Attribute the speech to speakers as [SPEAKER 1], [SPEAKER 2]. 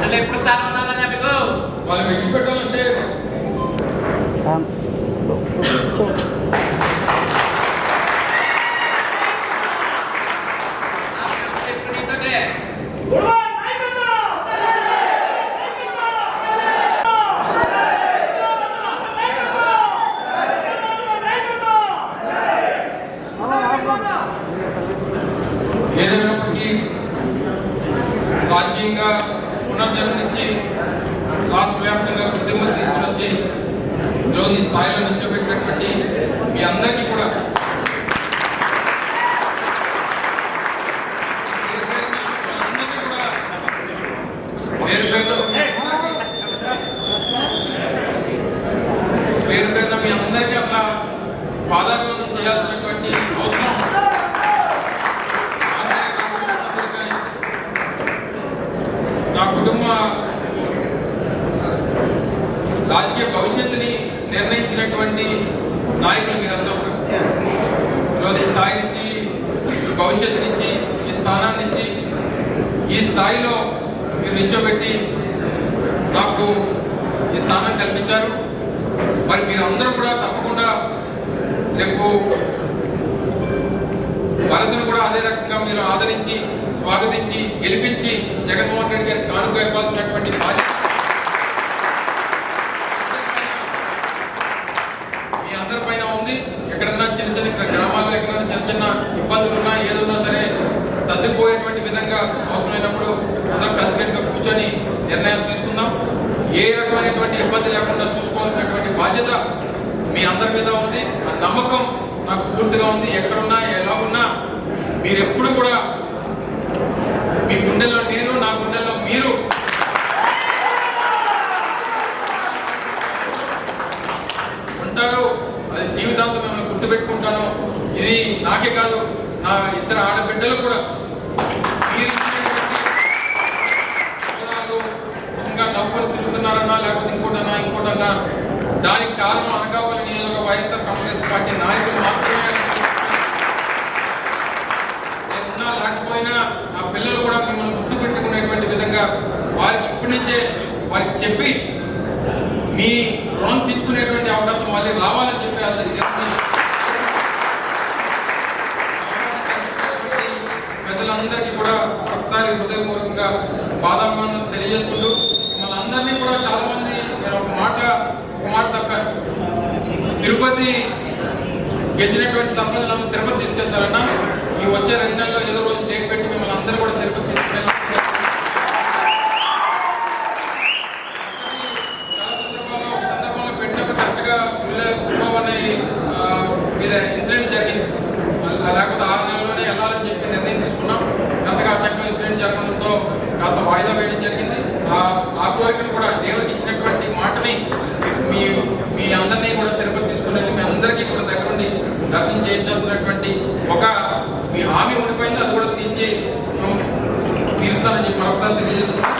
[SPEAKER 1] అంటే ఎప్పుడు స్థానం ఉన్నదా మీకు?
[SPEAKER 2] వాళ్ళు విడిచిపెట్టాలంటే ఏదైనప్పటికీ రాజకీయంగా పునర్జన్మనిచ్చి రాష్ట్ర వ్యాప్తంగా గుర్తింపులు తీసుకుని వచ్చి ఈరోజు ఈ స్థాయిలో నిల్చోబెట్టినటువంటి మీ అందరికీ కూడా పేరు పేరున మీ అందరికీ అసలు పాదాభివందనం చేయాల్సినటువంటి అవసరం నా కుటుంబ రాజకీయ భవిష్యత్తుని నిర్ణయించినటువంటి నాయకులు మీరంతా కూడా ఈరోజు ఈ స్థాయి నుంచి ఈ భవిష్యత్తు నుంచి ఈ స్థానాన్ని నుంచి ఈ స్థాయిలో మీరు నిల్చోబెట్టి నాకు ఈ స్థానం కల్పించారు. మరి మీరు అందరూ కూడా తప్పకుండా రేపు భరత్ను కూడా అదే రకంగా మీరు ఆదరించి స్వాగతించి గెలిపించి జగన్మోహన్ రెడ్డి గారికి కానుక ఇవ్వాల్సినటువంటి బాధ్యత మీ అందరి పైన ఉంది. ఎక్కడన్నా చిన్న చిన్న గ్రామాల్లో ఎక్కడన్నా చిన్న చిన్న ఇబ్బందులు ఉన్నా ఏదున్నా సరే సర్దుకుపోయేటువంటి విధంగా అవసరమైనప్పుడు అందరం కలిసికట్టుగా కూర్చొని నిర్ణయాలు తీసుకుందాం. ఏ రకమైనటువంటి ఇబ్బంది లేకుండా చూసుకోవాల్సినటువంటి బాధ్యత మీ అందరి మీద ఉంది. ఆ నమ్మకం నాకు పూర్తిగా ఉంది. ఎక్కడున్నా ఎలా ఉన్నా మీరు ఎప్పుడు కూడా మీ గుండెల్లో నేను, నా గుండెల్లో మీరు ఉంటారు. అది జీవితాంతం మిమ్మల్ని గుర్తుపెట్టుకుంటాను. ఇది నాకే కాదు, నా ఇద్దరు ఆడబిడ్డలు కూడా మీరు నవ్వులు తిరుగుతున్నారన్నా లేకపోతే ఇంకోటన్నా దానికి కారణం అనకాపల్లి నియోజకవర్గ వైఎస్ఆర్ కాంగ్రెస్ పార్టీ నాయకులు మాత్రమే. నేనున్నా లేకపోయినా నా పిల్లలు కూడా మిమ్మల్ని గుర్తుపెట్టుకునేటువంటి విధంగా వారికి ఇప్పటి నుంచే వారికి చెప్పి మీ రుణం తీర్చుకునేటువంటి అవకాశం మళ్ళీ రావాలని చెప్పి ప్రజలందరికీ కూడా ఒకసారి హృదయపూర్వకంగా బాధాభివందనం తెలియజేసుకుంటూ మిమ్మల్ని అందరినీ కూడా చాలా మంది నేను ఒక మాట తప్పాను. తిరుపతి గెలిచినటువంటి సంపదలను తిరుపతి తీసుకెళ్తారన్నా ఈ వచ్చే 2 నెలల్లో ఏదో రోజు డేట్ పెట్టి మిమ్మల్ని అందరూ కూడా తిరుపతి తీసుకెళ్ళాలి. చాలా సందర్భంలో పెట్టినప్పుడు కరెక్ట్గా మీద ఇన్సిడెంట్ జరిగింది. లేకపోతే 6 నెలల్లోనే వెళ్ళాలని చెప్పి నిర్ణయం తీసుకున్నాం. కరెక్ట్గా అటెక్లో ఇన్సిడెంట్ జరగడంతో కాస్త వాయిదా వేయడం జరిగింది. ఆ కోరికను కూడా దేవుడికి ఇచ్చినటువంటి మాటని మీ అందరినీ కూడా తిరుపతి తీసుకుని వెళ్ళి మీ అందరికీ కూడా దగ్గరుండి దర్శనం చేయించాల్సినటువంటి ఒక మీ హామీ ఉండిపోయింది. అది కూడా తీర్చాలని చెప్పి మరొకసారి తెలియజేసుకుంటాం.